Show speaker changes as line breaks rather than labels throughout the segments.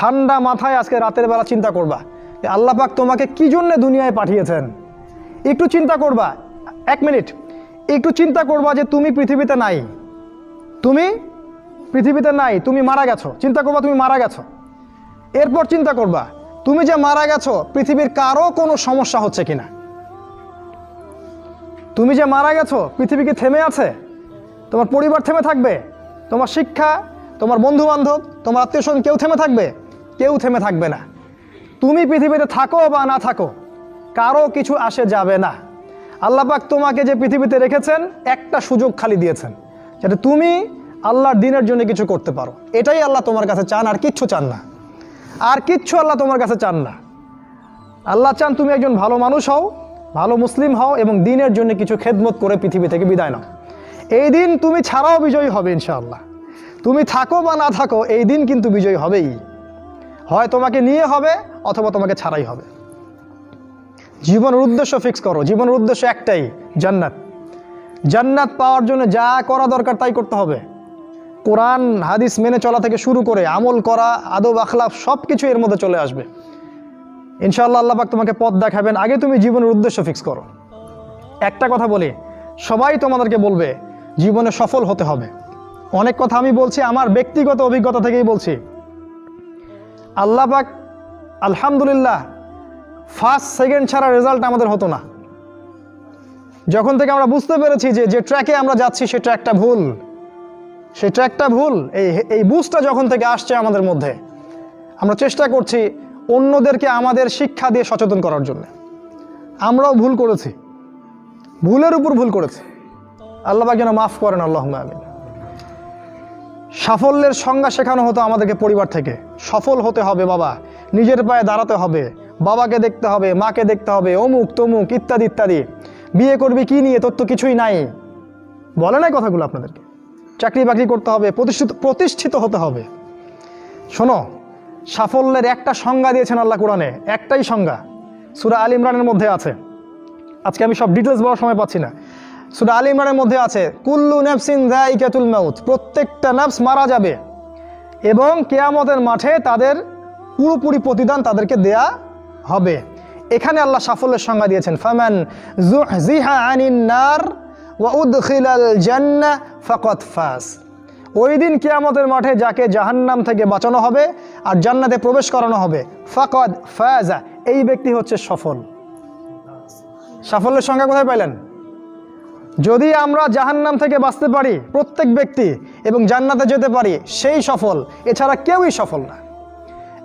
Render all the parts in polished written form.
ঠান্ডা মাথায় আজকে রাতের বেলা চিন্তা করবা যে আল্লাহ পাক তোমাকে কি জন্য দুনিয়ায় পাঠিয়েছেন। একটু চিন্তা করবা, 1 মিনিট একটু চিন্তা করবা যে তুমি পৃথিবীতে নাই, তুমি পৃথিবীতে নাই, তুমি মারা গেছো। চিন্তা করবা তুমি মারা গেছো। এরপর চিন্তা করবা তুমি যে মারা গেছো পৃথিবীর কারো কোনো সমস্যা হচ্ছে কিনা। তুমি যে মারা গেছো পৃথিবী কি থেমে আছে? তোমার পরিবার থেমে থাকবে? তোমার শিক্ষা, তোমার বন্ধু বান্ধব, তোমার আত্মীয় স্বজন কেউ থেমে থাকবে? কেউ থেমে থাকবে না। তুমি পৃথিবীতে থাকো বা না থাকো কারো কিছু আসে যাবে না। আল্লাহ পাক তোমাকে যে পৃথিবীতে রেখেছেন একটা সুযোগ খালি দিয়েছেন, যাতে তুমি আল্লাহর দ্বীনের জন্য কিছু করতে পারো। এটাই আল্লাহ তোমার কাছে চান, আর কিচ্ছু চান না। আর কিচ্ছু আল্লাহ তোমার কাছে চান না। আল্লাহ চান তুমি একজন ভালো মানুষ হও, ভালো মুসলিম হও এবং দ্বীনের জন্য কিছু খেদমত করে পৃথিবী থেকে বিদায় নাও। এই দিন তুমি ছাড়াও বিজয়ী হবে ইনশাআল্লাহ। তুমি থাকো বা না থাকো এই দিন কিন্তু বিজয়ী হবেই। হয় তোমাকে নিয়ে হবে অথবা তোমাকে ছাড়াই হবে। জীবনের উদ্দেশ্য ফিক্স করো। জীবনের উদ্দেশ্য একটাই, জান্নাত। জান্নাত পাওয়ার জন্য যা করা দরকার তাই করতে হবে। কোরআন হাদিস মেনে চলা থেকে শুরু করে আমল করা, আদব আখলাক সব কিছু এর মধ্যে চলে আসবে ইনশাআল্লাহ। আল্লাহ পাক তোমাকে পথ দেখাবেন। আগে তুমি জীবনের উদ্দেশ্য ফিক্স করো। একটা কথা বলি, সবাই তোমাদেরকে বলবে জীবনে সফল হতে হবে। অনেক কথা আমি বলছি আমার ব্যক্তিগত অভিজ্ঞতা থেকেই বলছি। আল্লাহ পাক আলহামদুলিল্লাহ ফার্স্ট সেকেন্ড ছাড়া রেজাল্ট আমাদের হতো না। যখন থেকে আমরা বুঝতে পেরেছি যে ট্র্যাকে আমরা যাচ্ছি সে ট্র্যাকটা ভুল, সেই ট্র্যাকটা ভুল, এই বুঝটা যখন থেকে আসছে আমাদের মধ্যে, আমরা চেষ্টা করছি অন্যদেরকে আমাদের শিক্ষা দিয়ে সচেতন করার জন্য। আমরাও ভুল করেছি, ভুলের উপর ভুল করেছি। আল্লাহ পাক যেন মাফ করেন, আল্লাহুম্মা আমিন। সাফল্যের সংজ্ঞা শেখানো হতো আমাদেরকে পরিবার থেকে। সফল হতে হবে বাবা, নিজের পায়ে দাঁড়াতে হবে, বাবাকে দেখতে হবে, মাকে দেখতে হবে, অমুক তমুক ইত্যাদি ইত্যাদি। বিয়ে করবি কি নিয়ে, তোর তো কিছুই নাই, বলে নাই কথাগুলো আপনাদেরকে। চাকরি বাকরি করতে হবে, প্রতিষ্ঠিত হতে হবে। শোনো, সাফল্যের একটা সংজ্ঞা দিয়েছেন আল্লাহ কোরআনে, একটাই সংজ্ঞা, সূরা আল ইমরানের মধ্যে আছে। আজকে আমি সব ডিটেলস বলার সময় পাচ্ছি না। সূরা আল ইমরানের মধ্যে আছে কুল্লু নাফসিন যায়িকাতুল মাউত, প্রত্যেকটা নফস মারা যাবে এবং কিয়ামতের মাঠে তাদের পুরোপুরি প্রতিদান তাদেরকে দেয়া হবে। এখানে আল্লাহ সাফল্যের সংজ্ঞা দিয়েছেন, ফামান যুহজিহা আনিন নার ওয়া উদখিলাল জান্নাহ ফাকাদ ফাজ। ওই দিন কিয়ামতের মাঠে যাকে জাহান্নাম থেকে বাঁচানো হবে আর জান্নাতে প্রবেশ করানো হবে, ফাকাদ ফাজা, এই ব্যক্তি হচ্ছে সফল। সাফল্যের সংজ্ঞা কোথায় পাইলেন? যদি আমরা জাহান্নাম থেকে বাঁচতে পারি প্রত্যেক ব্যক্তি এবং জান্নাতে যেতে পারি, সেই সফল। এছাড়া কেউই সফল না,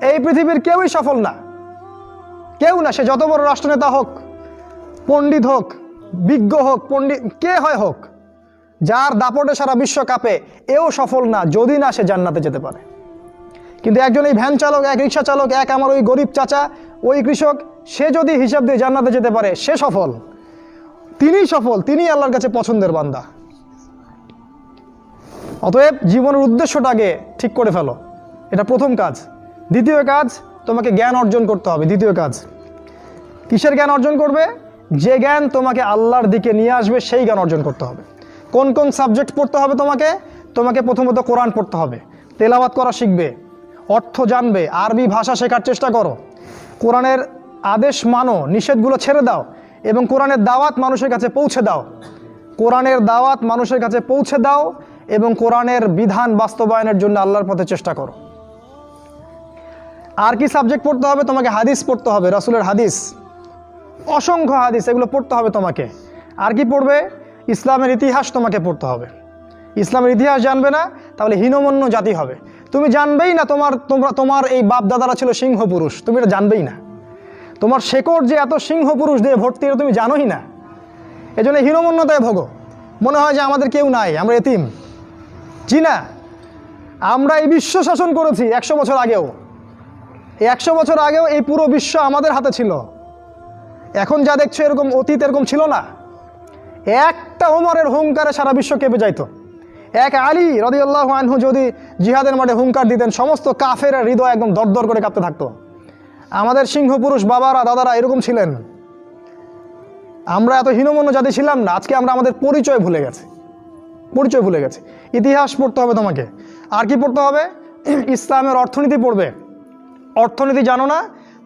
এই পৃথিবীর কেউই সফল না, কেউ না। সে যত বড় রাষ্ট্রনেতা হোক, পণ্ডিত হোক, বিজ্ঞ হোক, পণ্ডিত কে হয় হোক, যার দাপটে সারা বিশ্ব কাঁপে, এও সফল না যদি না সে জান্নাতে যেতে পারে। কিন্তু একজন এই ভ্যান চালক, এক রিক্সা চালক, এক আমার ওই গরিব চাচা, ওই কৃষক, সে যদি হিসাব দিয়ে জান্নাতে যেতে পারে, সে সফল। তিনিই সফল, তিনিই আল্লাহর কাছে পছন্দের বান্দা। অতএব জীবনের উদ্দেশ্যটাকে ঠিক করে ফেলো, এটা প্রথম কাজ। দ্বিতীয় কাজ, তোমাকে জ্ঞান অর্জন করতে হবে। দ্বিতীয় কাজ, কিসের জ্ঞান অর্জন করবে? যে জ্ঞান তোমাকে আল্লাহর দিকে নিয়ে আসবে সেই জ্ঞান অর্জন করতে হবে। কোন কোন সাবজেক্ট পড়তে হবে তোমাকে? তোমাকে প্রথমত কোরআন পড়তে হবে, তেলাওয়াত করা শিখবে, অর্থ জানবে, আরবি ভাষা শেখার চেষ্টা করো, কোরআনের আদেশ মানো, নিষেধগুলো ছেড়ে দাও এবং কোরআনের দাওয়াত মানুষের কাছে পৌঁছে দাও। কোরআনের দাওয়াত মানুষের কাছে পৌঁছে দাও এবং কোরআনের বিধান বাস্তবায়নের জন্য আল্লাহর পথে চেষ্টা করো। আর কি সাবজেক্ট পড়তে হবে? তোমাকে হাদিস পড়তে হবে, রাসূলের হাদিস, অসংখ্য হাদিস, এগুলো পড়তে হবে তোমাকে। আর কি পড়বে? ইসলামের ইতিহাস তোমাকে পড়তে হবে। ইসলামের ইতিহাস জানবে না তাহলে হীনমন্য জাতি হবে। তুমি জানবেই না তোমার এই বাপ দাদারা ছিল সিংহ পুরুষ, তুমি এটা জানবেই না। তোমার শেকড় যে এত সিংহ পুরুষ দিয়ে ভর্তি, এটা তুমি জানোই না। এই জন্য হীনমন্যতায় ভোগো, মনে হয় যে আমাদের কেউ নাই, আমরা এতিম। জি না, আমরা এই বিশ্ব শাসন করেছি 100 বছর আগেও। এই 100 বছর আগেও এই পুরো বিশ্ব আমাদের হাতে ছিল। এখন যা দেখছো এরকম অতীত এরকম ছিল না। একটা ওমরের হুঙ্কারে সারা বিশ্ব কেঁপে যাইতো। এক আলী রাদিয়াল্লাহু আনহু যদি জিহাদের মাঠে হুঙ্কার দিতেন, সমস্ত কাফের হৃদয় একদম দরদর করে কাঁপতে থাকতো। আমাদের সিংহ পুরুষ বাবারা দাদারা এরকম ছিলেন। আমরা এত হীনমন্য জাতি ছিলাম না। আজকে আমরা আমাদের পরিচয় ভুলে গেছি, পরিচয় ভুলে গেছি। ইতিহাস পড়তে হবে তোমাকে। আর কি পড়তে হবে? ইসলামের অর্থনীতি পড়বে, অর্থনীতি জানো না,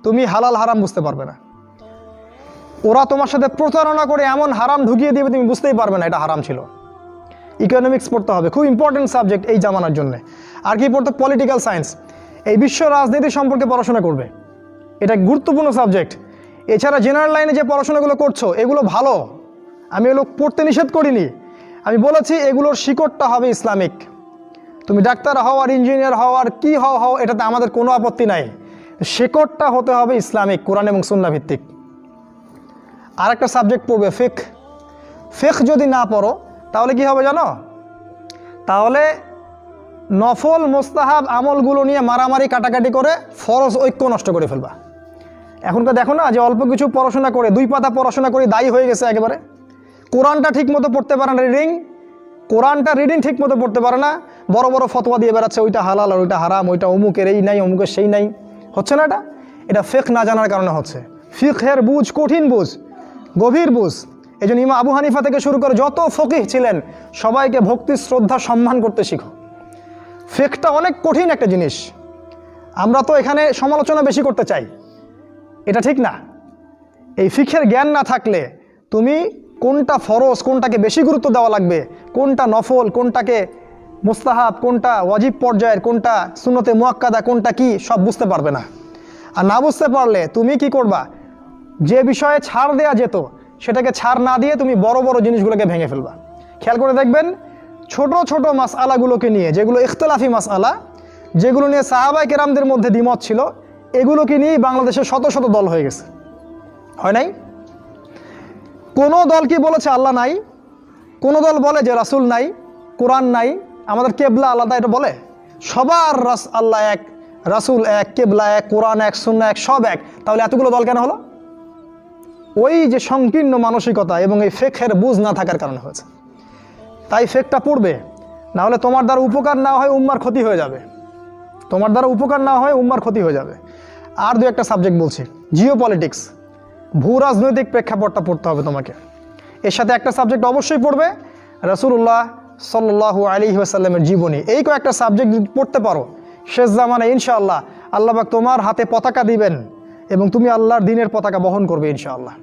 তুমি হালাল হারাম বুঝতে পারবে না। ওরা তোমার সাথে প্রতারণা করে এমন হারাম ঢুকিয়ে দিবে তুমি বুঝতেই পারবে না এটা হারাম ছিল। ইকোনমিক্স পড়তে হবে, খুব ইম্পর্টেন্ট সাবজেক্ট এই জামানার জন্য। আর কি পড়তে? পলিটিক্যাল সায়েন্স, এই বিশ্ব রাজনীতি সম্পর্কে পড়াশোনা করবে, এটা গুরুত্বপূর্ণ সাবজেক্ট। এছাড়া জেনারেল লাইনে যে পড়াশোনাগুলো করছো এগুলো ভালো, আমি এগুলো পড়তে নিষেধ করিনি, আমি বলেছি এগুলোর শিকড়টা হবে ইসলামিক। তুমি ডাক্তার হও আর ইঞ্জিনিয়ার হও আর কি হও এটাতে আমাদের কোনো আপত্তি নাই, শিকড়টা হতে হবে ইসলামিক, কোরআন এবং সুন্নাহ ভিত্তিক। আর একটা সাবজেক্ট পড়বে ফিকহ। ফিকহ যদি না পড়ো তাহলে কি হবে জানো? তাহলে নফল মোস্তাহাব আমলগুলো নিয়ে মারামারি কাটাকাটি করে ফরজ ঐক্য নষ্ট করে ফেলবা। এখনকার দেখো না যে অল্প কিছু পড়াশোনা করে, 2 পাতা পড়াশোনা করে দায়ী হয়ে গেছে একেবারে। কোরআনটা ঠিক মতো পড়তে পারে না, কোরআনটা রিডিং ঠিক মতো পড়তে পারে না, বড় বড় ফতোয়া দিয়ে বেড়াচ্ছে ওইটা হালাল আর ওইটা হারাম, ওইটা অমুকের এই নাই অমুকের সেই নাই। হচ্ছে না এটা ফিকহ না জানার কারণে হচ্ছে। ফিকহের বুঝ কঠিন বুঝ, গভীর বুঝ। এই জন্য ইমাম আবু হানিফা থেকে শুরু করে যত ফকিহ ছিলেন সবাইকে ভক্তি শ্রদ্ধা সম্মান করতে শিখো। ফিকহটা অনেক কঠিন একটা জিনিস, আমরা তো এখানে সমালোচনা বেশি করতে চাই, এটা ঠিক না। এই ফিকহের জ্ঞান না থাকলে তুমি কোনটা ফরজ, কোনটাকে বেশি গুরুত্ব দেওয়া লাগবে, কোনটা নফল, কোনটাকে মুস্তাহাব, কোনটা ওয়াজিব পর্যায়ের, কোনটা সুন্নতে মুআক্কাদা, কোনটা কি সব বুঝতে পারবে না। আর না বুঝতে পারলে তুমি কি করবা? যে বিষয়ে ছাড় দেয়া যেত সেটাকে ছাড় না দিয়ে তুমি বড় বড় জিনিসগুলোকে ভেঙে ফেলবা। খেয়াল করে দেখবেন ছোট ছোট মাসআলাগুলোকে নিয়ে, যেগুলো ইখতিলাফি মাসআলা, যেগুলো নিয়ে সাহাবায়ে কেরামদের মধ্যে দ্বিমত ছিল, এগুলোকে নিয়েই বাংলাদেশে শত শত দল হয়ে গেছে, হয় নাই? কোনো দল কি বলেছে আল্লাহ নাই? কোনো দল বলে যে রাসূল নাই, কোরআন নাই, আমাদের কেবলা আলাদা, এটা বলে? সবার আল্লাহ এক, রাসূল এক, কেবলা এক, কোরআন এক, সুন্নাহ এক, সব এক। তাহলে এতগুলো দল কেন হলো? ওই যে সংকীর্ণ মানসিকতা এবং এই ফিকহের বুঝ না থাকার কারণে হয়েছে। তাই ফিকহটা পড়বে, না হলে তোমার দ্বারা উপকার না হয় উম্মার ক্ষতি হয়ে যাবে, তোমার দ্বারা উপকার না হয় উম্মার ক্ষতি হয়ে যাবে। আর 2-1টা সাবজেক্ট বলছি, জিও পলিটিক্স, ভূ রাজনৈতিক প্রেক্ষাপটটা পড়তে হবে তোমাকে। এর সাথে একটা সাবজেক্ট অবশ্যই পড়বে রাসূলুল্লাহ সাল্লাল্লাহু আলাইহি ওয়াসাল্লামের জীবনী। এই কয়েকটা সাবজেক্ট যদি পড়তে পারো, শেষ জামানায় ইনশাআল্লাহ আল্লাহ পাক তোমার হাতে পতাকা দিবেন এবং তুমি আল্লাহর দ্বীনের পতাকা বহন করবে ইনশাআল্লাহ।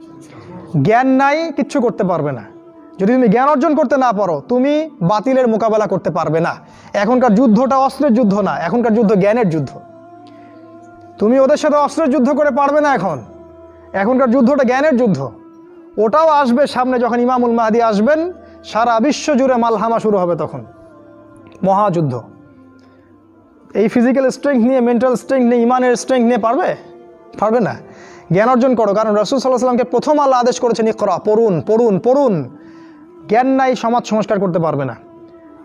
জ্ঞান নাই, কিচ্ছু করতে পারবে না। যদি তুমি জ্ঞান অর্জন করতে না পারো তুমি বাতিলের মোকাবেলা করতে পারবে না। এখনকার যুদ্ধটা অস্ত্রের যুদ্ধ না, এখনকার যুদ্ধ জ্ঞানের যুদ্ধ। তুমি ওদের সাথে অস্ত্রের যুদ্ধ করে পারবে না, এখনকার যুদ্ধটা জ্ঞানের যুদ্ধ। ওটাও আসবে সামনে, যখন ইমামুল মাহদী আসবেন সারা বিশ্ব জুড়ে মালহামা শুরু হবে, তখন মহাযুদ্ধ। এই ফিজিক্যাল স্ট্রেংথ নিয়ে, মেন্টাল স্ট্রেংথ নিয়ে, ইমানের স্ট্রেংথ নিয়ে পারবে না। জ্ঞান অর্জন করো, কারণ রাসূল সাল্লাল্লাহু আলাইহি ওয়াসাল্লামকে প্রথম আল্লাহ আদেশ করেছেন ইকরা, পড়ুন পড়ুন পড়ুন। জ্ঞান নাই, সমাজ সংস্কার করতে পারবে না।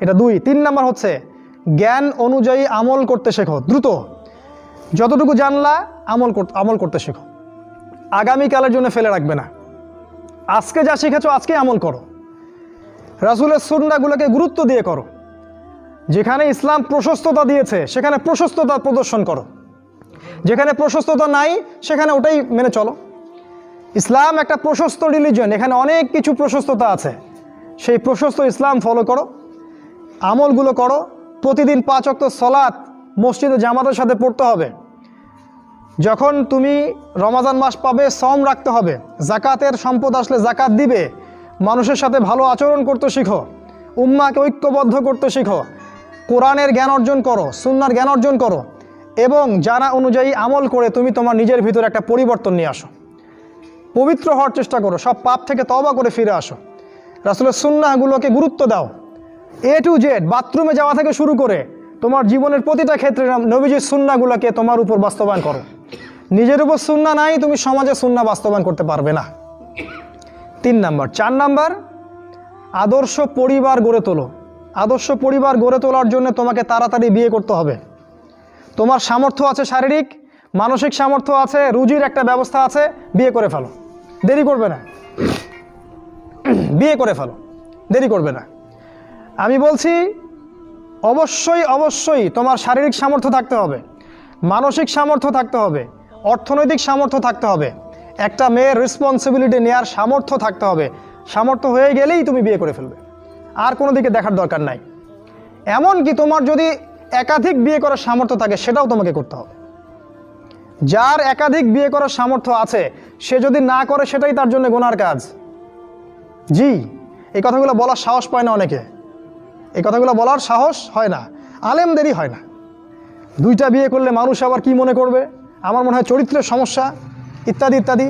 এটা 2। 3 নাম্বার হচ্ছে জ্ঞান অনুযায়ী আমল করতে শেখো, দ্রুত। যতটুকু জানলা আমল করতে শেখো, আগামীকালের জন্য ফেলে রাখবে না। আজকে যা শিখেছো আজকে আমল করো, রাসূলের সুন্নাহগুলোকে গুরুত্ব দিয়ে করো। যেখানে ইসলাম প্রশস্ততা দিয়েছে সেখানে প্রশস্ততা প্রদর্শন করো, যেখানে প্রশস্ততা নাই সেখানে ওটাই মেনে চলো। ইসলাম একটা প্রশস্ত রিলিজিয়ন, এখানে অনেক কিছু প্রশস্ততা আছে, সেই প্রশস্ত ইসলাম ফলো করো, আমলগুলো করো। প্রতিদিন 5 ওয়াক্ত সালাত মসজিদে জামাতের সাথে পড়তে হবে। যখন তুমি রমাজান মাস পাবে সওম রাখতে হবে, জাকাতের সম্পদ আসলে জাকাত দিবে, মানুষের সাথে ভালো আচরণ করতে শিখো, উম্মাকে ঐক্যবদ্ধ করতে শিখো, কোরআনের জ্ঞান অর্জন করো, সুন্নাহর জ্ঞান অর্জন করো এবং জানা অনুযায়ী আমল করে তুমি তোমার নিজের ভিতরে একটা পরিবর্তন নিয়ে আসো। পবিত্র হওয়ার চেষ্টা করো, সব পাপ থেকে তওবা করে ফিরে আসো। রাসূলের সুন্নাহগুলোকে গুরুত্ব দাও, A to Z, বাথরুমে যাওয়া থেকে শুরু করে তোমার জীবনের প্রতিটা ক্ষেত্রে নবীজির সুন্নাহগুলোকে তোমার উপর বাস্তবায়ন করো। নিজের উপর সুন্নাহ নাই, তুমি সমাজে সুন্নাহ বাস্তবায়ন করতে পারবে না। 3 নাম্বার। 4 নাম্বার, আদর্শ পরিবার গড়ে তোলো। আদর্শ পরিবার গড়ে তোলার জন্য তোমাকে তাড়াতাড়ি বিয়ে করতে হবে। তোমার সামর্থ্য আছে, শারীরিক মানসিক সামর্থ্য আছে, রুজির একটা ব্যবস্থা আছে, বিয়ে করে ফেলো, দেরি করবে না। বিয়ে করে ফেলো, দেরি করবে না। আমি বলছি অবশ্যই তোমার শারীরিক সামর্থ্য থাকতে হবে, মানসিক সামর্থ্য থাকতে হবে, অর্থনৈতিক সামর্থ্য থাকতে হবে, একটা মেয়ের রেসপন্সিবিলিটি নেওয়ার সামর্থ্য থাকতে হবে। সামর্থ্য হয়ে গেলেই তুমি বিয়ে করে ফেলবে, আর কোনো দিকে দেখার দরকার নাই। এমনকি তোমার যদি একাধিক বিয়ে করার সামর্থ্য থাকে সেটাও তোমাকে করতে হবে। যার একাধিক বিয়ে করার সামর্থ্য আছে সে যদি না করে সেটাই তার জন্য গুনার কাজ। জি, এই কথাগুলো বলার সাহস পায় না অনেকে, এই কথাগুলো বলার সাহস হয় না, আলেমদেরই হয় না। 2টা বিয়ে করলে মানুষ আবার কি মনে করবে, আমার মনে হয় চরিত্রের সমস্যা ইত্যাদি ইত্যাদি।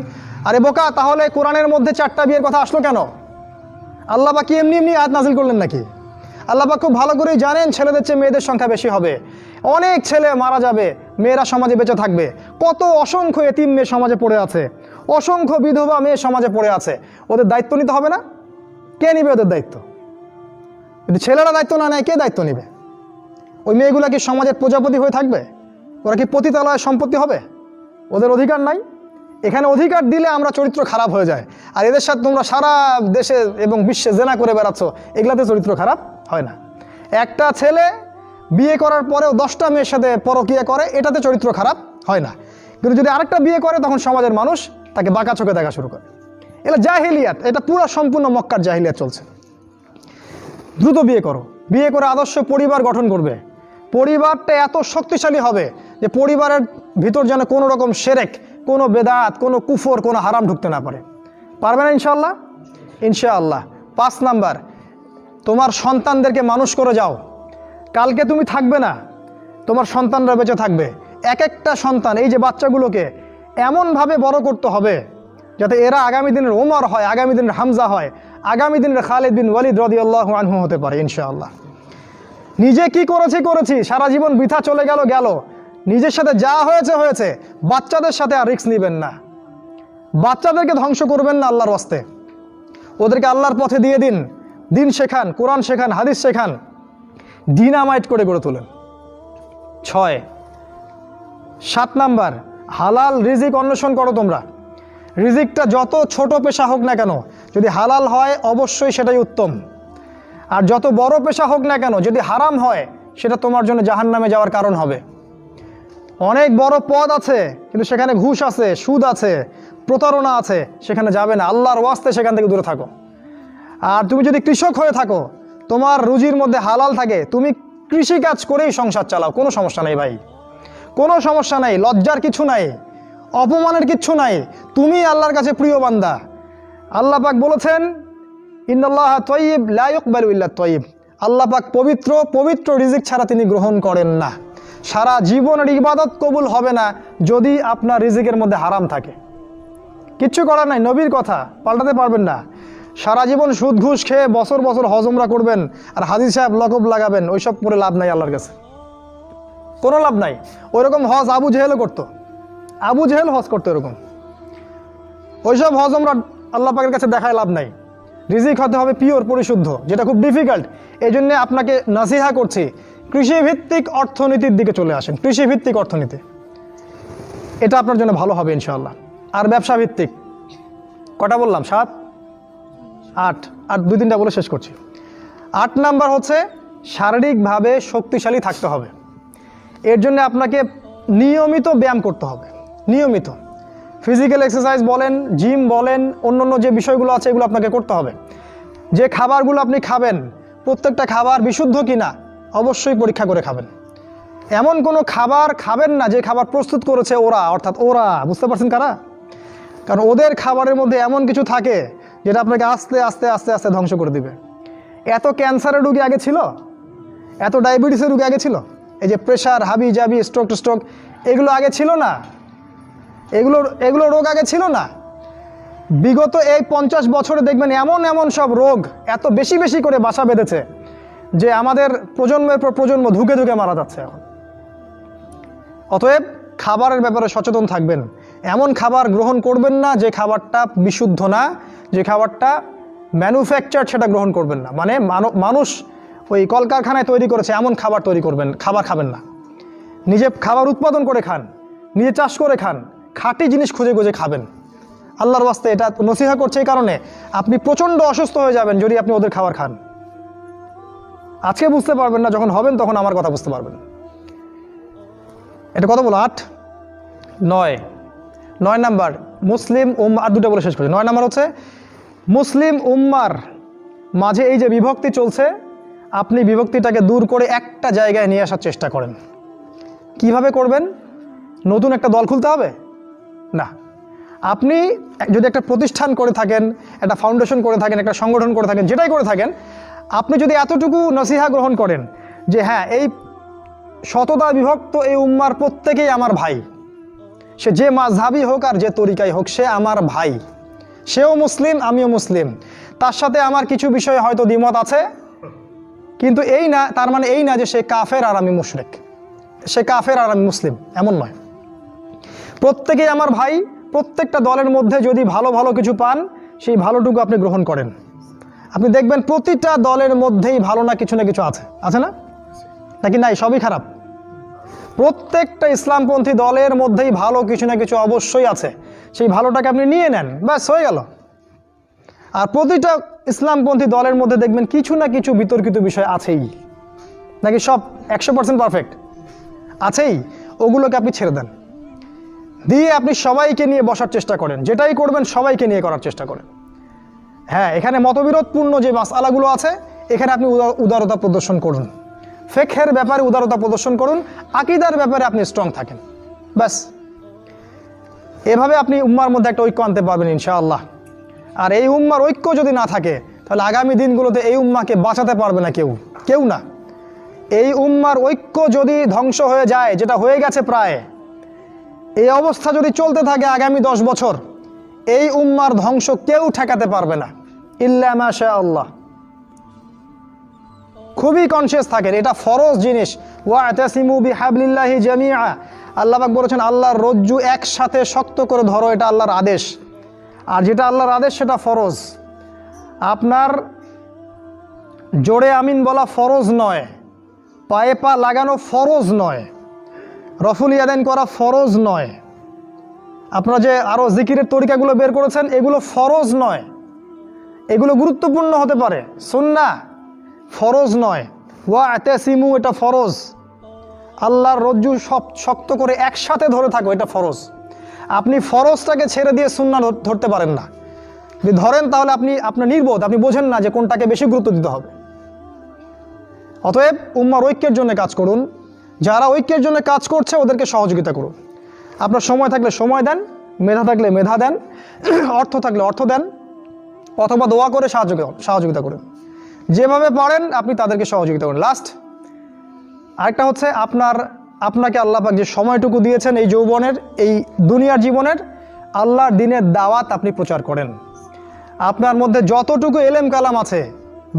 আরে বোকা, তাহলে কোরআনের মধ্যে 4টা বিয়ের কথা আসলো কেন? আল্লাহ পাক কি এমনি এমনি আয়াত নাজিল করলেন নাকি? আল্লাহ পাক খুব ভালো করেই জানেন ছেলেদের চেয়ে মেয়েদের সংখ্যা বেশি হবে, অনেক ছেলে মারা যাবে, মেয়েরা সমাজে বেঁচে থাকবে। কত অসংখ্য এতিম মেয়ে সমাজে পড়ে আছে, অসংখ্য বিধবা মেয়ে সমাজে পড়ে আছে, ওদের দায়িত্ব নিতে হবে না? কে নিবে ওদের দায়িত্ব? যদি ছেলেরা দায়িত্ব না নেয় কে দায়িত্ব নিবে? ওই মেয়েগুলা কি সমাজের প্রজাপতি হয়ে থাকবে? ওরা কি পতিতালয়ের সম্পত্তি হবে? ওদের অধিকার নাই? এখানে অধিকার দিলে আমরা চরিত্র খারাপ হয়ে যায়, আর এদের সাথে তোমরা সারা দেশে এবং বিশ্বে জেনা করে বেড়াচ্ছ, এগুলাতে চরিত্র খারাপ হয় না। একটা ছেলে বিয়ে করার পরেও 10টা মেয়ের সাথে পরকীয়া করে, এটাতে চরিত্র খারাপ হয় না। কিন্তু যদি আরেকটা বিয়ে করে তখন সমাজের মানুষ তাকে বাঁকা চোখে দেখা শুরু করে। এটা জাহিলিয়াত, এটা পুরো সম্পূর্ণ মক্কার জাহিলিয়াত চলছে। দ্রুত বিয়ে করো, বিয়ে করে আদর্শ পরিবার গঠন করবে, পরিবারটা এত শক্তিশালী হবে যে পরিবারের ভিতর যেন কোনো রকম শিরক, কোনো বেদাত, কোনো কুফর, কোনো হারাম ঢুকতে না পারে। পারবে না ইনশাআল্লাহ? ইনশাআল্লাহ। 5 নাম্বার, তোমার সন্তানদেরকে মানুষ করে যাও। কালকে তুমি থাকবে না, তোমার সন্তানরা বেঁচে থাকবে। এক একটা সন্তান, এই যে বাচ্চাগুলোকে এমনভাবে বড় করতে হবে যাতে এরা আগামী দিনের ওমর হয়, আগামী দিনের হামজা হয়, আগামী দিনের খালিদ বিন ওয়ালিদ রাদিয়াল্লাহু আনহু হতে পারে ইনশাআল্লাহ। নিজে কি করেছি, সারা জীবন বৃথা চলে গেল, নিজের সাথে যা হয়েছে, বাচ্চাদের সাথে আর রিস্ক নেবেন না। বাচ্চাদেরকে ধ্বংস করবেন না আল্লাহর ওয়াস্তে, ওদেরকে আল্লাহর পথে দিয়ে দিন, দিন শেখান, কোরআন শেখান, হাদিস শেখান, ডিনামাইট করে গড়ে তোলেন। 7 নাম্বার, হালাল রিজিক অন্বেষণ করো তোমরা। রিজিকটা যত ছোট পেশা হোক না কেন, যদি হালাল হয় অবশ্যই সেটাই উত্তম। আর যত বড় পেশা হোক না কেন, যদি হারাম হয় সেটা তোমার জন্য জাহান্নামে যাওয়ার কারণ হবে। অনেক বড় পদ আছে কিন্তু সেখানে ঘুষ আছে, সুদ আছে, প্রতারণা আছে, সেখানে যাবে না। আল্লাহর ওয়াস্তে সেখান থেকে দূরে থাকো। আর তুমি যদি কৃষক হয়ে থাকো, তোমার রুজির মধ্যে হালাল থাকে, তুমি কৃষিকাজ করেই সংসার চালাও, কোনো সমস্যা নেই ভাই, কোনো সমস্যা নাই, লজ্জার কিছু নাই, অপমানের কিচ্ছু নাই। তুমি আল্লাহর কাছে প্রিয় বান্দা। আল্লাহ পাক বলেছেন, ইন্নাল্লাহা তাইয়্যিব লা ইকবালু ইল্লা তাইয়্যিব। আল্লাহ পাক পবিত্র, পবিত্র রিজিক ছাড়া তিনি গ্রহণ করেন না। সারা জীবনের ইবাদত কবুল হবে না যদি আপনার রিজিকের মধ্যে হারাম থাকে। কিচ্ছু করার নাই, নবীর কথা পাল্টাতে পারবেন না। সারা জীবন সুদ ঘুষ খেয়ে বছর বছর হজ উমরা করবেন আর হাজি সাহেব লকব লাগাবেন, ওইসব করে লাভ নাই আল্লাহর কাছে, কোনো লাভ নাই। ওইরকম হজ আবু জেহেলও করতো, আবু জেহেল হজ করতো এরকম। ওইসব হজ উমরা আল্লাহ পাকের কাছে দেখায় লাভ নাই। রিজিক হতে হবে পিওর, পরিশুদ্ধ, যেটা খুব ডিফিকাল্ট। এই জন্য আপনাকে নাসিহা করছি, কৃষিভিত্তিক অর্থনীতির দিকে চলে আসেন। কৃষিভিত্তিক অর্থনীতি, এটা আপনার জন্য ভালো হবে ইনশাআল্লাহ। আর ব্যবসা ভিত্তিক, কটা বললাম? 7, 8, আর 2-3টা বলে শেষ করছি। 8 নাম্বার হচ্ছে শারীরিকভাবে শক্তিশালী থাকতে হবে। এর জন্য আপনাকে নিয়মিত ব্যায়াম করতে হবে, নিয়মিত ফিজিক্যাল এক্সারসাইজ বলেন, জিম বলেন, অন্য যে বিষয়গুলো আছে এগুলো আপনাকে করতে হবে। যে খাবারগুলো আপনি খাবেন, প্রত্যেকটা খাবার বিশুদ্ধ কিনা অবশ্যই পরীক্ষা করে খাবেন। এমন কোনো খাবার খাবেন না যে খাবার প্রস্তুত করেছে ওরা, অর্থাৎ ওরা, বুঝতে পারছেন কারা? কারণ ওদের খাবারের মধ্যে এমন কিছু থাকে যেটা আপনাকে আস্তে আস্তে আস্তে আস্তে ধ্বংস করে দিবে। এত ক্যান্সারের রোগী আগে ছিল, এত ডায়াবেটিসের রোগী আগে ছিল, এই যে প্রেশার, হাবি জাবি, স্ট্রোক এগুলো আগে ছিল না, এগুলো রোগ আগে ছিল না। বিগত এই 50 বছরে দেখবেন এমন সব রোগ এত বেশি করে বাসা বেঁধেছে যে আমাদের প্রজন্মের পর প্রজন্ম ধুকে মারা যাচ্ছে এখন। অতএব খাবারের ব্যাপারে সচেতন থাকবেন। এমন খাবার গ্রহণ করবেন না যে খাবারটা বিশুদ্ধ না, যে খাবারটা ম্যানুফ্যাকচার, সেটা গ্রহণ করবেন না। মানে মানুষ ওই কলকারখানায় তৈরি করেছে এমন খাবার খাবার খাবেন না। নিজে খাবার উৎপাদন করে খান, নিজে চাষ করে খান, খাঁটি জিনিস খুঁজে খাবেন। আল্লাহর ওয়াস্তে এটা নসিহা করছে এই কারণে, আপনি প্রচণ্ড অসুস্থ হয়ে যাবেন যদি আপনি ওদের খাবার খান। আজকে বুঝতে পারবেন না, যখন হবেন তখন আমার কথা বুঝতে পারবেন। এটা কত বলো? 8, 9 নাম্বার, মুসলিম আর 2টা বলে শেষ করছি। 9 নাম্বার হচ্ছে মুসলিম উম্মার মাঝে এই যে বিভক্তি চলছে, আপনি বিভক্তিটাকে দূর করে একটা জায়গায় নিয়ে আসার চেষ্টা করেন। কিভাবে করবেন? নতুন একটা দল খুলতে হবে না। আপনি যদি একটা প্রতিষ্ঠান করে থাকেন, একটা ফাউন্ডেশন করে থাকেন, একটা সংগঠন করে থাকেন, যেটাই করে থাকেন, আপনি যদি এতটুকু নসিহা গ্রহণ করেন যে হ্যাঁ, এই শতদা বিভক্ত এই উম্মার প্রত্যেকেই আমার ভাই, সে যে মাযহাবই হোক আর যে তরিকাই হোক, সে আমার ভাই, সেও মুসলিম আমিও মুসলিম, তার সাথে আমার কিছু বিষয়ে হয়তো দ্বিমত আছে, কিন্তু এই না, তার মানে এই না যে সে কাফের আর আমি মুশরিক, সে কাফের আর আমি মুসলিম, এমন নয়। প্রত্যেকেই আমার ভাই। প্রত্যেকটা দলের মধ্যে যদি ভালো ভালো কিছু পান, সেই ভালোটুকু আপনি গ্রহণ করেন। আপনি দেখবেন প্রতিটা দলের মধ্যেই ভালো না কিছু আছে, আছে না? নাকি নাই, সবই খারাপ? প্রত্যেকটা ইসলামপন্থী দলের মধ্যেই ভালো কিছু না কিছু অবশ্যই আছে। সেই ভালোটাকে আপনি নিয়ে নেন, ব্যাস হয়ে গেল। আর প্রতিটা ইসলামপন্থী দলের মধ্যে দেখবেন কিছু না কিছু বিতর্কিত বিষয় আছেই। নাকি সব 100% পারফেক্ট? আছেই। ওগুলোকে আপনি ছেড়ে দেন, দিয়ে আপনি সবাইকে নিয়ে বসার চেষ্টা করেন। যেটাই করবেন সবাইকে নিয়ে করার চেষ্টা করেন। হ্যাঁ, এখানে মতবিরোধপূর্ণ যে মাসআলাগুলো আছে, এখানে আপনি উদারতা প্রদর্শন করুন। ফিকহের ব্যাপারে উদারতা প্রদর্শন করুন, আকীদার ব্যাপারে আপনি স্ট্রং থাকেন, ব্যাস। এভাবে আপনি উম্মার মধ্যে একটা ঐক্য আনতে পারবেন ইনশাআল্লাহ। আর এই উম্মার ঐক্য যদি না থাকে, তাহলে আগামী দিনগুলোতে এই উম্মাকে বাঁচাতে পারবে না কেউ না। এই উম্মার ঐক্য যদি ধ্বংস হয়ে যায়, যেটা হয়ে গেছে প্রায়, এই অবস্থা যদি চলতে থাকে আগামী 10 বছর, এই উম্মার ধ্বংস কেউ ঠেকাতে পারবে না, ইল্লা মাশা আল্লাহ। খুবই কনসিয়াস থাকেন, এটা ফরজ জিনিস। ওয়া'তাসিমু বিহাবলিল্লাহি জামিআ, আল্লাহ পাক বলেছেন আল্লাহর রজ্জু একসাথে শক্ত করে ধরো, এটা আল্লাহর আদেশ। আর যেটা আল্লাহর আদেশ সেটা ফরজ। আপনার জোরে আমিন বলা ফরজ নয়, পায়ে পা লাগানো ফরজ নয়, রফুল ইয়াদাইন করা ফরজ নয়, আপনারা যে আরও জিকিরের তরিকাগুলো বের করেছেন এগুলো ফরজ নয়। এগুলো গুরুত্বপূর্ণ হতে পারে, সুন্নাহ, ফরজ নয়। ওয়া'তাসিমু এটা ফরজ। আল্লাহর রজ্জু শক্ত করে একসাথে ধরে থাকো, এটা ফরজ। আপনি ফরজটাকে ছেড়ে দিয়ে সুন্নাহ ধরতে পারেন না। যদি ধরেন তাহলে আপনার নির্বোধ, আপনি বোঝেন না যে কোনটাকে বেশি গুরুত্ব দিতে হবে। অতএব উম্মার ঐক্যের জন্য কাজ করুন। যারা ঐক্যের জন্য কাজ করছে ওদেরকে সহযোগিতা করুন। আপনার সময় থাকলে সময় দেন, মেধা থাকলে মেধা দেন, অর্থ থাকলে অর্থ দেন, অথবা দোয়া করে সহযোগিতা করুন। যেভাবে পারেন আপনি তাদেরকে সহযোগিতা করুন। লাস্ট আরেকটা হচ্ছে, আপনাকে আল্লাহ পাক যে সময়টুকু দিয়েছেন এই যৌবনের, এই দুনিয়ার জীবনের, আল্লাহর দ্বীনের দাওয়াত আপনি প্রচার করেন। আপনার মধ্যে যতটুকু এলেম কালাম আছে,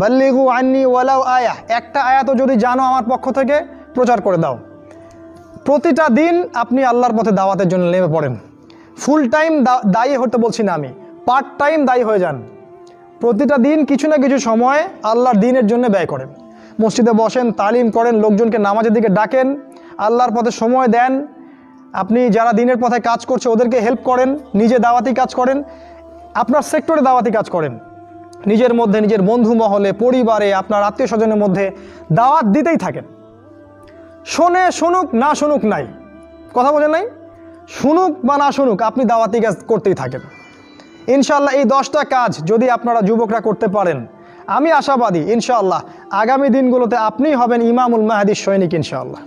বাল্লিগু আন্নি ওয়ালাউ আয়া, একটা আয়াতও যদি জানো আমার পক্ষ থেকে, প্রচার করে দাও। প্রতিটা দিন আপনি আল্লাহর পথে দাওয়াতের জন্য নেমে পড়েন। ফুল টাইম দায়ী হতে বলছি না আমি, পার্ট টাইম দায়ী হয়ে যান। প্রতিটা দিন কিছু না কিছু সময় আল্লাহর দ্বীনের জন্য ব্যয় করেন। মসজিদে বসেন, তালিম করেন, লোকজনকে নামাজের দিকে ডাকেন, আল্লাহর পথে সময় দেন। আপনি যারা দ্বীনের পথে কাজ করছে ওদেরকে হেল্প করেন, নিজে দাওয়াতি কাজ করেন, আপনার সেক্টরে দাওয়াতি কাজ করেন, নিজের মধ্যে, নিজের বন্ধু মহলে, পরিবারে, আপনার আত্মীয় স্বজনের মধ্যে দাওয়াত দিতেই থাকেন। শুনুক না শুনুক নাই, কথা বোঝেন নাই? শুনুক বা না শুনুক, আপনি দাওয়াতি কাজ করতেই থাকেন। ইনশাআল্লাহ এই 10টা কাজ যদি আপনারা যুবকরা করতে পারেন, আমি আশাবাদী ইনশাআল্লাহ আগামী দিনগুলোতে আপনিই হবেন ইমামুল মাহদির সৈনিক ইনশাআল্লাহ।